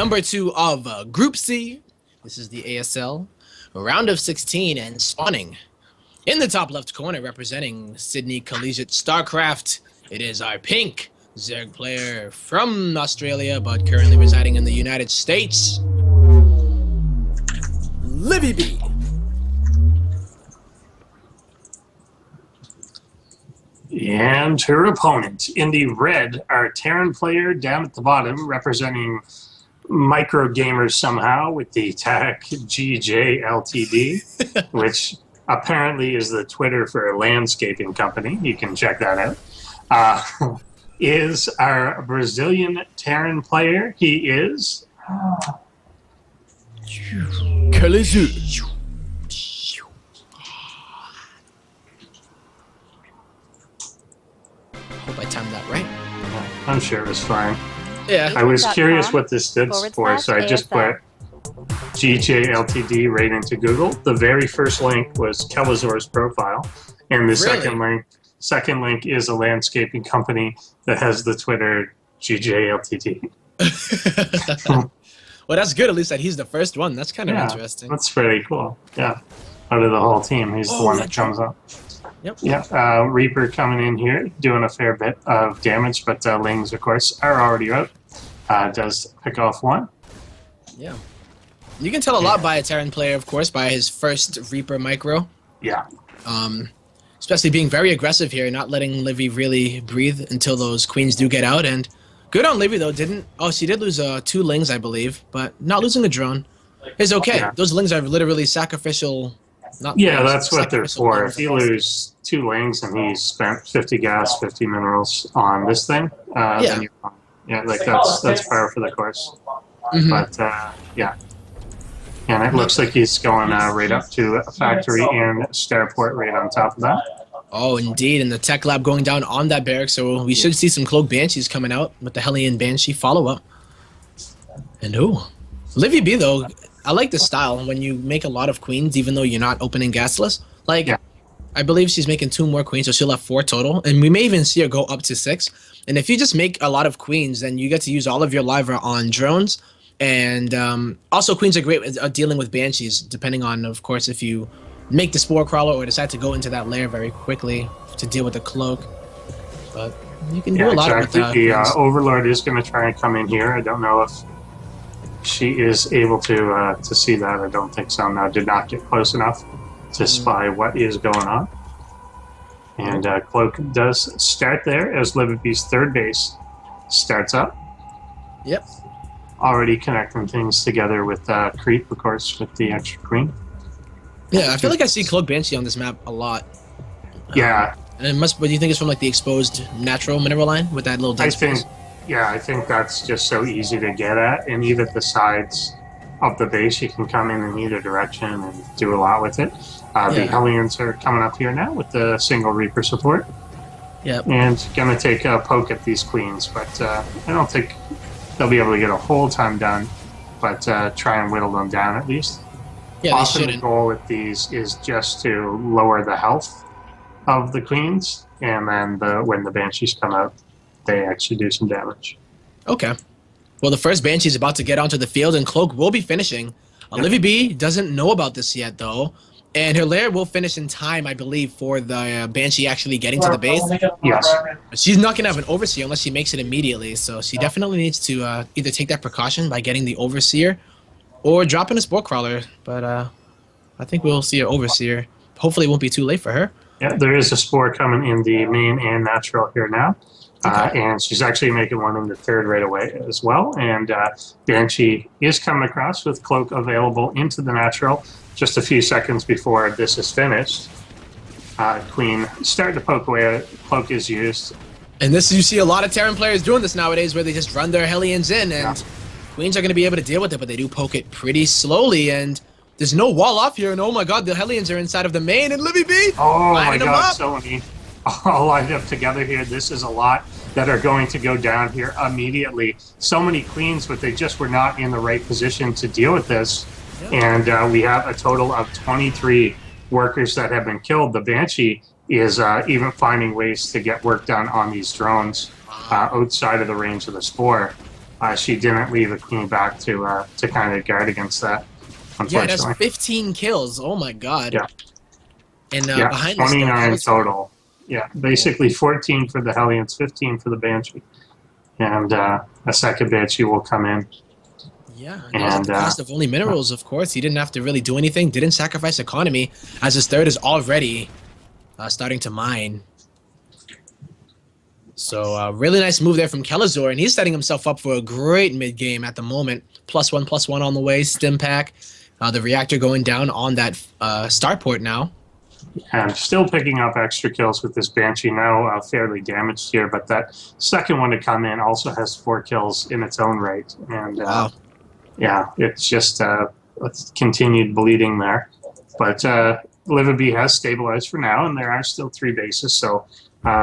number 2 of Group C. This is the ASL round of 16 and spawning. In the top left corner, representing Sydney Collegiate StarCraft, it is our pink Zerg player from Australia, but currently residing in the United States, Livibee. And her opponent in the red, our Terran player down at the bottom, representing micro gamers somehow with the tag GJLTD, which apparently is the Twitter for a landscaping company. You can check that out. Is our Brazilian Terran player. He is Kelazhur. Hope I timed that right. I'm sure it was fine. Yeah. I was curious what this stood for, so I just put GJLTD right into Google. The very first link was Kelazhur's profile, and the second link is a landscaping company that has the Twitter GJLTD. Well, that's good at least that he's the first one. That's kind of interesting. That's pretty cool. Yeah. Out of the whole team, he's the one that comes up. Yep. Yeah, Reaper coming in here, doing a fair bit of damage, but Lings, of course, are already out. Does pick off one. Yeah. You can tell a lot by a Terran player, of course, by his first Reaper micro. Yeah. Especially being very aggressive here, not letting Livy really breathe until those queens do get out. And good on Livy, though. She did lose 2 Lings, I believe, but not losing a drone is okay. Yeah. Those Lings are literally sacrificial. That's what they're for. If you lose 2 Lings and he spent 50 gas, 50 minerals on this thing, then you're fine. Yeah, like that's par for the course. Mm-hmm. But yeah, and it looks like he's going right up to a factory and starport right on top of that. Oh, indeed, and the tech lab going down on that barrack, so we should see some Cloak Banshees coming out with the Hellion Banshee follow-up. And Livibee, though, I like the style when you make a lot of queens, even though you're not opening gasless. I believe she's making 2 more queens, so she'll have 4 total, and we may even see her go up to 6. And if you just make a lot of queens, then you get to use all of your liver on drones. And also, queens are great at dealing with banshees, depending on, of course, if you make the spore crawler or decide to go into that lair very quickly to deal with the cloak. But you can do a lot with that. The Overlord is going to try and come in here. I don't know if she is able to see that. I don't think so. No, did not get close enough to spy what is going on. And Cloak does start there as Livibee's third base starts up. Yep. Already connecting things together with Creep, of course, with the extra queen. Yeah, I feel like I see Cloak Banshee on this map a lot. Yeah. And it must. What do you think it's from, like the exposed natural mineral line with that little dead space? I think that's just so easy to get at, and even the sides of the base, you can come in either direction and do a lot with it. The Hellions are coming up here now with the single Reaper support. Yep. And gonna take a poke at these queens, but I don't think they'll be able to get a whole ton done, but try and whittle them down at least. Yeah, often the goal with these is just to lower the health of the queens, and then when the banshees come out, they actually do some damage. Okay. Well, the first banshee is about to get onto the field, and Cloak will be finishing. Livibee doesn't know about this yet, though, and her lair will finish in time, I believe, for the banshee actually getting to the base. Yes. She's not going to have an overseer unless she makes it immediately, so she definitely needs to either take that precaution by getting the overseer or dropping a spore crawler, but I think we'll see an overseer. Hopefully it won't be too late for her. Yeah, there is a spore coming in the main and natural here now. And she's actually making one in the third right away as well. And Banshee is coming across with Cloak available into the natural just a few seconds before this is finished. Queen starting to poke away. Cloak is used. And this, you see a lot of Terran players doing this nowadays, where they just run their Hellions in, and Queens are going to be able to deal with it, but they do poke it pretty slowly, and there's no wall off here, and oh my god, the Hellions are inside of the main, and Livibee! Oh my god, so many all lined up together here. This is a lot that are going to go down here immediately. So many queens, but they just were not in the right position to deal with this. And we have a total of 23 workers that have been killed. The Banshee is even finding ways to get work done on these drones outside of the range of the spore. she didn't leave a queen back to kind of guard against that, Yeah, that's unfortunately. 15 kills. Oh my god. Yeah. And Yeah, behind this, 29 total. Yeah, basically 14 for the Hellions, 15 for the Banshee. And a second Banshee will come in. Yeah, and that was at the cost of only minerals, of course. He didn't have to really do anything, didn't sacrifice economy, as his third is already starting to mine. So really nice move there from Kelazhur, and he's setting himself up for a great mid-game at the moment. +1/+1 on the way, stim pack. The reactor going down on that starport now. And still picking up extra kills with this Banshee, now fairly damaged here, but that second one to come in also has 4 kills in its own right. And Wow. yeah, it's just continued bleeding there. But Livibee has stabilized for now, and there are still 3 bases, so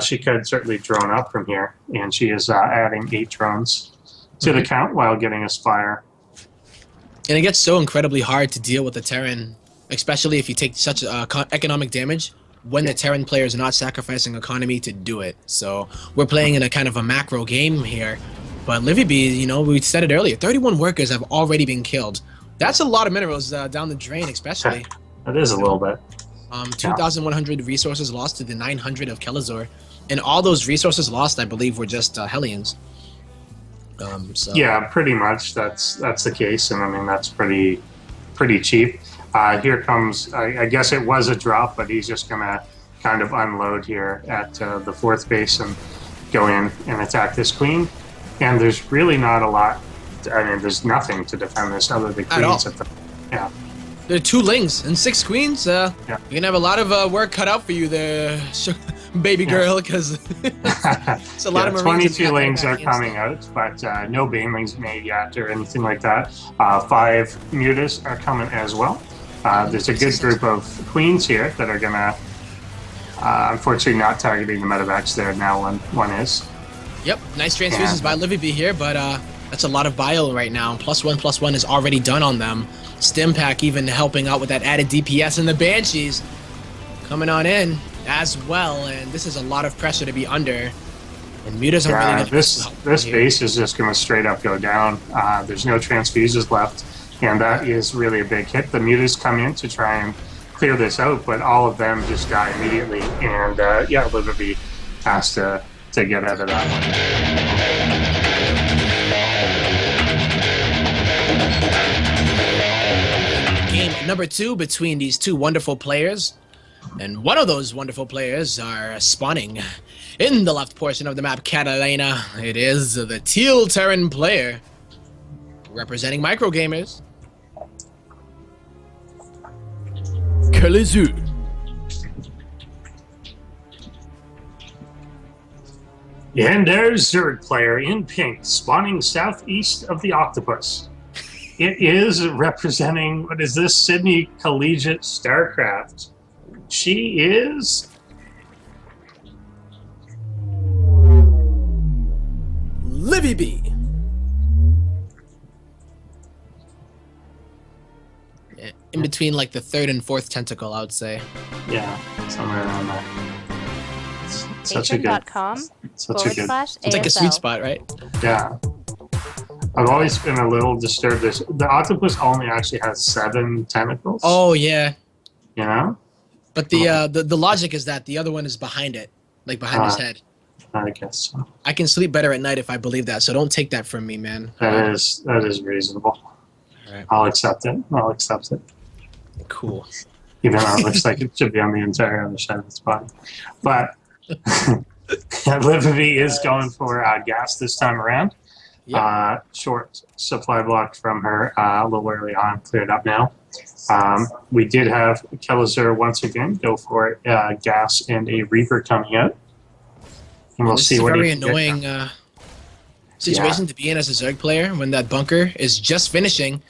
she could certainly drone up from here. And she is adding 8 drones to the count while getting us fire. And it gets so incredibly hard to deal with the Terran, especially if you take such economic damage when the Terran players are not sacrificing economy to do it. So we're playing in a kind of a macro game here. But Livibee, you know, we said it earlier, 31 workers have already been killed. That's a lot of minerals down the drain, especially. That is a little bit. 2,100 resources lost to the 900 of Kelazhur. And all those resources lost, I believe, were just Hellions. So. Yeah, pretty much. That's the case, and I mean that's pretty cheap. Here comes, I guess it was a drop, but he's just gonna kind of unload here at the 4th base and go in and attack this queen. And there's really not a lot. I mean, there's nothing to defend this other than queens at the. Yeah. There are 2 lings and 6 queens. Yeah. You're gonna have a lot of work cut out for you there, baby girl, because it's a lot of Marines. 22 lings are coming out, but no banelings made yet or anything like that. 5 mutas are coming as well. There's a good group of queens here that are gonna, unfortunately, not targeting the medevacs there now. One is. Yep, nice transfusions by Livibee here, but that's a lot of bio right now. +1/+1 is already done on them. Stim pack even helping out with that added DPS, and the Banshees coming on in as well. And this is a lot of pressure to be under. And mutas are really going to this base is just going to straight up go down. There's no transfuses left, and that is really a big hit. The mutas come in to try and clear this out, but all of them just die immediately. And yeah, Livibee has to get out of that one. Game number 2 between these 2 wonderful players. And one of those wonderful players are spawning in the left portion of the map, Catalina. It is the Teal Terran player representing microgamers. Kelazhur. And there's Zerg player in pink, spawning southeast of the octopus. It is representing, what is this, Sydney Collegiate Starcraft. She is... Livibee. In between like the 3rd and 4th tentacle, I would say. Yeah, somewhere around there. Such a good... Such a good... It's like a sweet spot, right? Yeah. I've always been a little disturbed. The octopus only actually has 7 tentacles. Oh, yeah. You know? But the logic is that the other one is behind it, like behind his head. I guess so. I can sleep better at night if I believe that, so don't take that from me, man. That is reasonable. Right. I'll accept it. Cool. Even though it looks like it should be on the entire other side of its body. But Livibee is going for gas this time around. Yep. Short supply block from her a little early on, cleared up now. We did have Kelazhur once again go for gas and a Reaper coming out. And we'll see what he can get. Very annoying situation to be in as a Zerg player when that bunker is just finishing.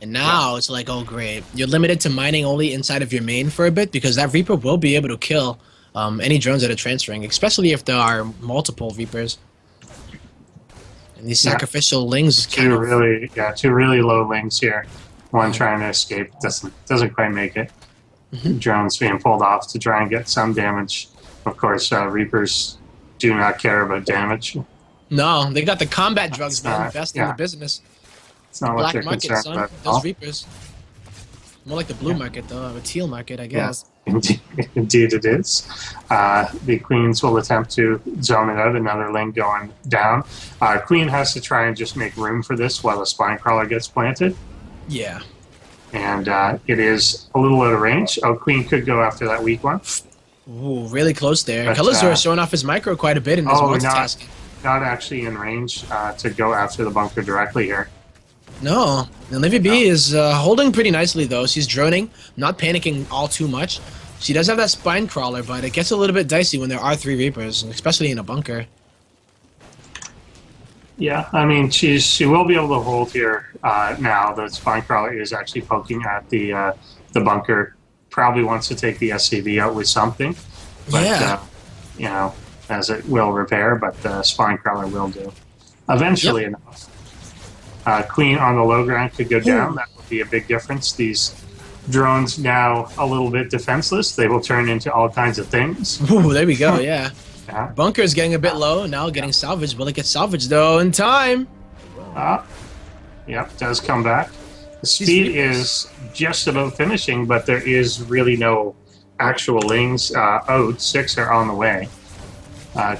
And now it's like, oh great, you're limited to mining only inside of your main for a bit because that Reaper will be able to kill any drones that are transferring, especially if there are multiple Reapers. And these sacrificial lings. Two really low lings here. One trying to escape doesn't quite make it. Drones being pulled off to try and get some damage. Of course, Reapers do not care about damage. No, they got the combat drugs, It's man. not- Best in yeah. the business. It's not what Black they're market, concerned son. about at Those all. Reapers. More like the blue market, though. Or teal market, I guess. Indeed it is. The queens will attempt to zone it out. Another lane going down. Queen has to try and just make room for this while the spine crawler gets planted. Yeah. And it is a little out of range. Oh, queen could go after that weak one. Ooh, really close there. But, Kelazhur is showing off his micro quite a bit in this multitasking. Not actually in range to go after the bunker directly here. No. And Livibee is holding pretty nicely, though. She's droning, not panicking all too much. She does have that spine crawler, but it gets a little bit dicey when there are 3 Reapers, especially in a bunker. Yeah, I mean, she will be able to hold here now. The spine crawler is actually poking at the bunker. Probably wants to take the SCV out with something. But, Yeah. you know, as it will repair, but the spine crawler will do. Eventually enough. Queen on the low ground could go down. That would be a big difference. These drones now a little bit defenseless. They will turn into all kinds of things. Ooh, there we go, yeah. Yeah. Bunker is getting a bit low, now getting salvaged. Will it get salvaged, though, in time? Yep, does come back. The speed is just about finishing, but there is really no actual lings out. 6 are on the way.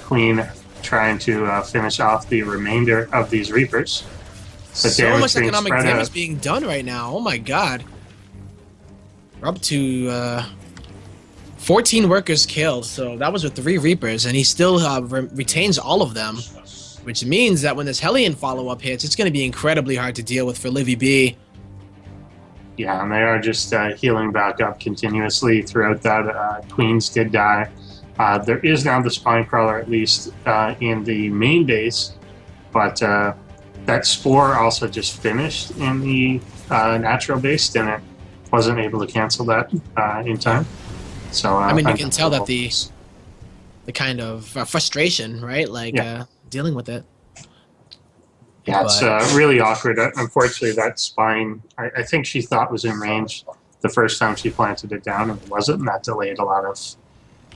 Queen trying to finish off the remainder of these Reapers. The So much being economic spread damage out. being done right now. Oh my god. We're up to 14 workers killed, so that was with 3 Reapers, and he still retains all of them, which means that when this Hellion follow-up hits, it's going to be incredibly hard to deal with for Livibee. Yeah, and they are just healing back up continuously throughout that. Queens did die. There is now the spine crawler, at least in the main base, but that spore also just finished in the natural base, and it wasn't able to cancel that in time. So I mean, you can tell that the kind of frustration, right? Like dealing with it. Yeah, it's really awkward. Unfortunately, that spine, I think she thought was in range the first time she planted it down, and it wasn't, and that delayed a lot of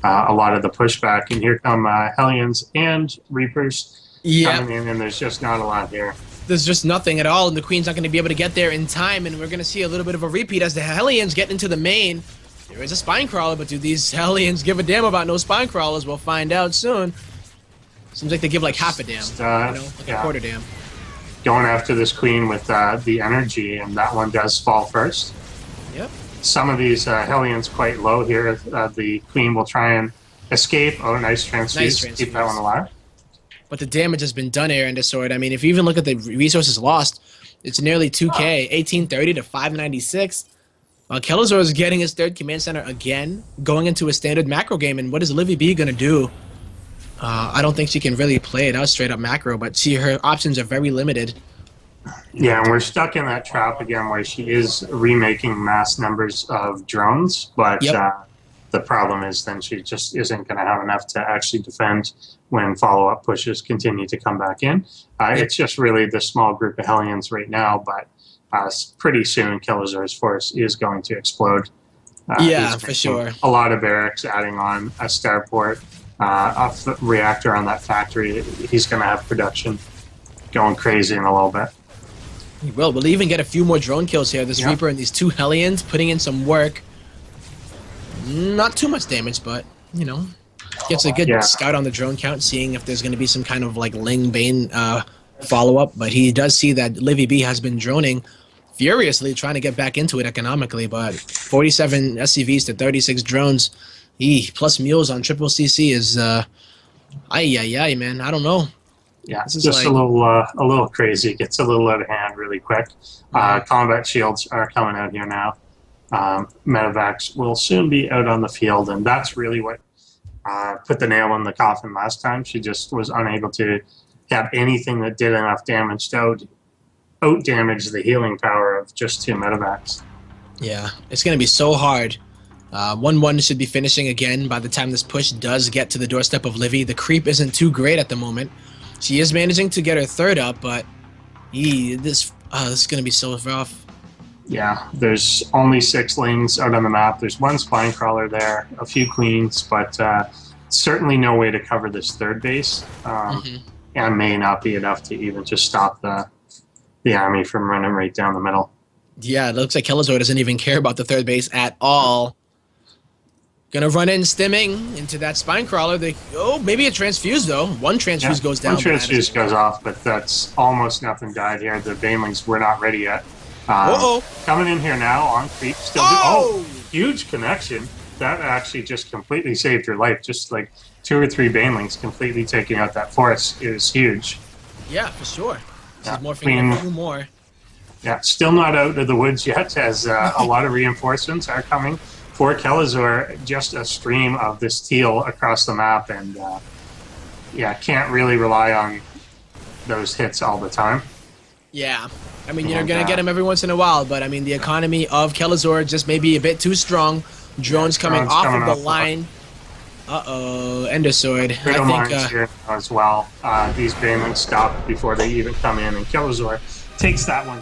the pushback. And here come Hellions and Reapers coming in, and there's just not a lot here. There's just nothing at all, and the Queen's not going to be able to get there in time, and we're going to see a little bit of a repeat as the Hellions get into the main. There is a spine crawler, but do these Hellions give a damn about no spine crawlers? We'll find out soon. Seems like they give like half a damn, like a quarter damn. Going after this Queen with the energy, and that one does fall first. Yep. Some of these Hellions quite low here. The Queen will try and escape. Oh, nice transfuse. Keep that one alive. But the damage has been done here in this sword. I mean, if you even look at the resources lost, it's nearly 2k, 1830 to 596. Kelazhur is getting his 3rd command center again, going into a standard macro game. And what is Livibee going to do? I don't think she can really play it out straight up macro, but her options are very limited. Yeah, and we're stuck in that trap again where she is remaking mass numbers of drones, but the problem is then she just isn't going to have enough to actually defend when follow-up pushes continue to come back in. It's just really the small group of Hellions right now, but pretty soon Kelazhur's force is going to explode. For sure. A lot of barracks adding on a starport, a reactor on that factory. He's going to have production going crazy in a little bit. We'll even get a few more drone kills here. This Reaper and these 2 Hellions putting in some work. Not too much damage, but, you know, gets a good scout on the drone count, seeing if there's going to be some kind of, like, Ling Bane follow-up. But he does see that Livibee has been droning furiously, trying to get back into it economically. But 47 SCVs to 36 drones, plus mules on triple CC is, man. I don't know. Yeah, it's just a little crazy. It gets a little out of hand really quick. Combat shields are coming out here now. Medevacs will soon be out on the field, and that's really what put the nail in the coffin last time. She just was unable to have anything that did enough damage to out damage the healing power of just 2 medevacs. Yeah, it's going to be so hard. 1-1 should be finishing again by the time this push does get to the doorstep of Livy. The creep isn't too great at the moment. She is managing to get her 3rd up, but this is going to be so rough. Yeah, there's only 6 lings out on the map. There's 1 spine crawler there, a few queens, but certainly no way to cover this 3rd base. and may not be enough to even just stop the army from running right down the middle. Yeah, it looks like Kelazhur doesn't even care about the third base at all. Gonna run in stimming into that spine crawler. Maybe a transfuse though. One transfuse goes down. One transfuse goes off, but that's almost nothing died here. The banelings were not ready yet. Coming in here now on creep. Huge connection. That actually just completely saved your life. Just like 2 or 3 banelings completely taking out that force is huge. Yeah, for sure. This is more more. Yeah, still not out of the woods yet, as a lot of reinforcements are coming. For Kelazhur, just a stream of this teal across the map, and can't really rely on those hits all the time. Yeah, I mean, you're going to get them every once in a while, but I mean, the economy of Kelazhur just may be a bit too strong. Drones coming off of the line. Endosoid. Cradle mines here as well. These banelings stop before they even come in, and Kelazhur takes that one.